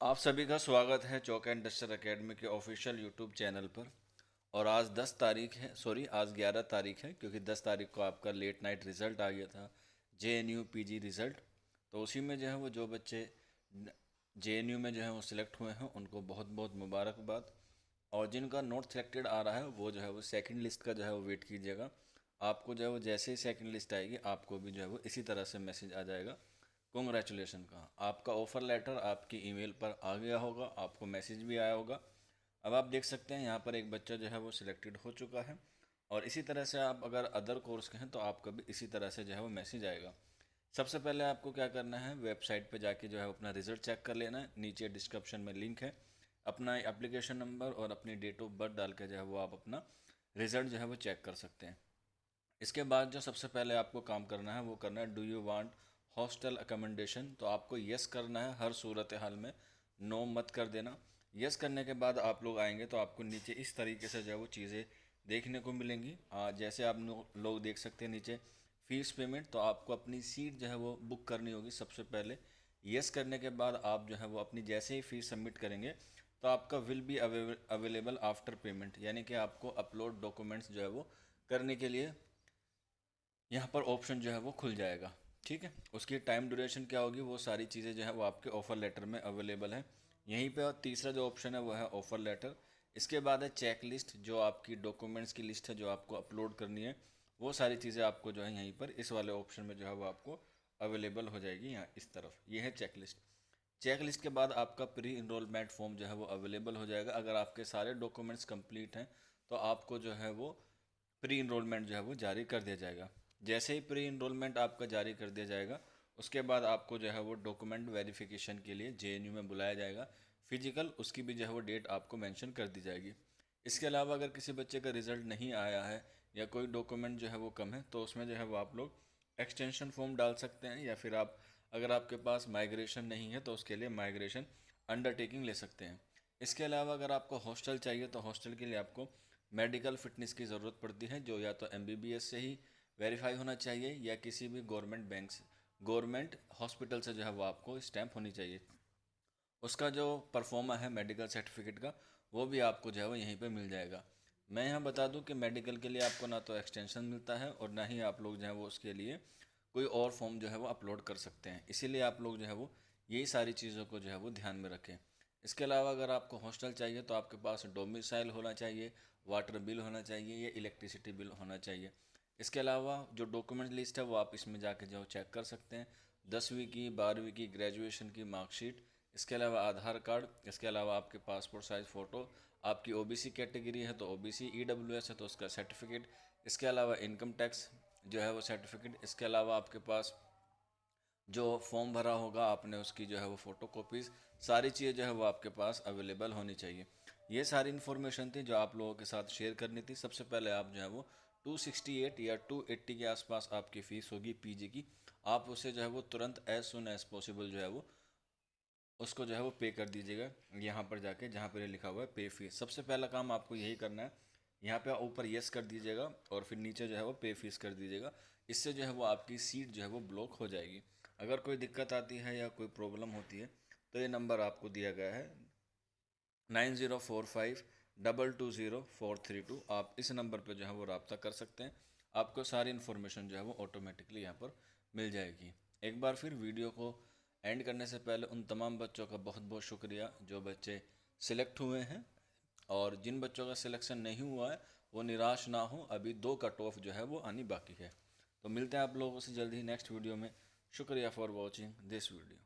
आप सभी का स्वागत है चौक एंड डस्टर एकेडमी के ऑफिशियल यूट्यूब चैनल पर। और आज 10 तारीख है, आज 11 तारीख है, क्योंकि 10 तारीख को आपका लेट नाइट रिज़ल्ट आ गया था, JNU PG रिज़ल्ट। तो उसी में जो है वो जो बच्चे JNU में जो है वो सिलेक्ट हुए हैं उनको बहुत बहुत मुबारकबाद। और जिनका नोट सेलेक्टेड आ रहा है वो जो है वो सेकंड लिस्ट का जो है वो वेट कीजिएगा। आपको जो है वो जैसे ही सेकंड लिस्ट आएगी आपको भी जो है वो इसी तरह से मैसेज आ जाएगा कॉन्ग्रेचुलेशन का। आपका ऑफ़र लेटर आपकी ईमेल पर आ गया होगा, आपको मैसेज भी आया होगा। अब आप देख सकते हैं यहाँ पर एक बच्चा जो है वो सिलेक्टेड हो चुका है। और इसी तरह से आप अगर अदर कोर्स के हैं तो आपका भी इसी तरह से जो है वो मैसेज आएगा। सबसे पहले आपको क्या करना है, वेबसाइट पे जाके जो है अपना रिज़ल्ट चेक कर लेना है। नीचे डिस्क्रिप्शन में लिंक है, अपना एप्लीकेशन नंबर और अपनी डेट ऑफ बर्थ डाल के जो है वो आप अपना रिज़ल्ट जो है वो चेक कर सकते हैं। इसके बाद जो सबसे पहले आपको काम करना है वो करना है, do you want hostel accommodation. तो आपको यस करना है हर सूरत हाल में, नो मत कर देना। यस करने के बाद आप लोग आएंगे तो आपको नीचे इस तरीके से जो है वो चीज़ें देखने को मिलेंगी। जैसे आप लोग देख सकते हैं नीचे फ़ीस पेमेंट, तो आपको अपनी सीट जो है वो बुक करनी होगी सबसे पहले। यस करने के बाद आप जो है वो अपनी जैसे ही फ़ीस सबमिट करेंगे तो आपका will be available after payment, यानी कि आपको अपलोड डॉक्यूमेंट्स जो है वो करने के लिए यहाँ पर ऑप्शन जो है वो खुल जाएगा। ठीक है, उसकी टाइम ड्यूरेशन क्या होगी वो सारी चीज़ें जो है वो आपके ऑफ़र लेटर में अवेलेबल है यहीं पे। और तीसरा जो ऑप्शन है वो है ऑफ़र लेटर। इसके बाद है चेक लिस्ट, जो आपकी डॉक्यूमेंट्स की लिस्ट है जो आपको अपलोड करनी है। वो सारी चीज़ें आपको जो है यहीं पर इस वाले ऑप्शन में जो है वो आपको अवेलेबल हो जाएगी। यहाँ इस तरफ ये है चेक लिस्ट। चेक लिस्ट के बाद आपका प्री इनरोलमेंट फॉर्म जो है वो अवेलेबल हो जाएगा। अगर आपके सारे डॉक्यूमेंट्स कंप्लीट हैं तो आपको जो है वो प्री इनरोलमेंट जो है वो जारी कर दिया जाएगा। जैसे ही प्री इनरोलमेंट आपका जारी कर दिया जाएगा उसके बाद आपको जो है वो डॉक्यूमेंट वेरिफिकेशन के लिए JNU में बुलाया जाएगा फिजिकल, उसकी भी जो है वो डेट आपको मेंशन कर दी जाएगी। इसके अलावा अगर किसी बच्चे का रिज़ल्ट नहीं आया है या कोई डॉक्यूमेंट जो है वो कम है तो उसमें जो है वो आप लोग एक्सटेंशन फॉर्म डाल सकते हैं, या फिर आप अगर आपके पास माइग्रेशन नहीं है तो उसके लिए माइग्रेशन अंडरटेकिंग ले सकते हैं। इसके अलावा अगर आपको हॉस्टल चाहिए तो हॉस्टल के लिए आपको मेडिकल फिटनेस की ज़रूरत पड़ती है, जो या तो MBBS से ही वेरीफाई होना चाहिए या किसी भी गवर्नमेंट बैंक से, गवर्नमेंट हॉस्पिटल से जो है वो आपको स्टैंप होनी चाहिए। उसका जो परफॉर्मा है मेडिकल सर्टिफिकेट का वो भी आपको जो है वो यहीं पे मिल जाएगा। मैं यहाँ बता दूँ कि मेडिकल के लिए आपको ना तो एक्सटेंशन मिलता है और ना ही आप लोग जो है वो उसके लिए कोई और फॉर्म जो है वो अपलोड कर सकते हैं। इसीलिए आप लोग जो है वो यही सारी चीज़ों को जो है वो ध्यान में रखें। इसके अलावा अगर आपको हॉस्टल चाहिए तो आपके पास डोमिसाइल होना चाहिए, वाटर बिल होना चाहिए या इलेक्ट्रिसिटी बिल होना चाहिए। इसके अलावा जो डॉक्यूमेंट लिस्ट है वो आप इसमें जाके जो चेक कर सकते हैं, 10वीं की, 12वीं की, ग्रेजुएशन की मार्कशीट, इसके अलावा आधार कार्ड, इसके अलावा आपके पासपोर्ट साइज़ फ़ोटो, आपकी OBC कैटेगरी है तो OBC, EWS है तो उसका सर्टिफिकेट, इसके अलावा इनकम टैक्स जो है वो सर्टिफिकेट, इसके अलावा आपके पास जो फॉर्म भरा होगा आपने उसकी जो है वो फ़ोटो कॉपीज़, सारी चीज़ें जो है वो आपके पास अवेलेबल होनी चाहिए। ये सारी इन्फॉर्मेशन थी जो आप लोगों के साथ शेयर करनी थी। सबसे पहले आप जो है वो 268 या 280 के आसपास आपकी फ़ीस होगी PG की। आप उसे जो है वो तुरंत एज़ सुन एज़ पॉसिबल जो है वो उसको जो है वो पे कर दीजिएगा। यहाँ पर जाके जहाँ पर लिखा हुआ है पे फीस, सबसे पहला काम आपको यही करना है। यहाँ पे ऊपर यस कर दीजिएगा और फिर नीचे जो है वो पे फीस कर दीजिएगा। इससे जो है वो आपकी सीट जो है वो ब्लॉक हो जाएगी। अगर कोई दिक्कत आती है या कोई प्रॉब्लम होती है तो ये नंबर आपको दिया गया है 9045220432। आप इस नंबर पर जो है वो रब्ता कर सकते हैं। आपको सारी इन्फॉर्मेशन जो है वो ऑटोमेटिकली यहाँ पर मिल जाएगी। एक बार फिर वीडियो को एंड करने से पहले उन तमाम बच्चों का बहुत बहुत शुक्रिया जो बच्चे सिलेक्ट हुए हैं। और जिन बच्चों का सिलेक्शन नहीं हुआ है वो निराश ना हो, अभी 2 कट ऑफ जो है वो आनी बाकी है। तो मिलते हैं आप लोगों से जल्दी ही नेक्स्ट वीडियो में। शुक्रिया फॉर वॉचिंग दिस वीडियो।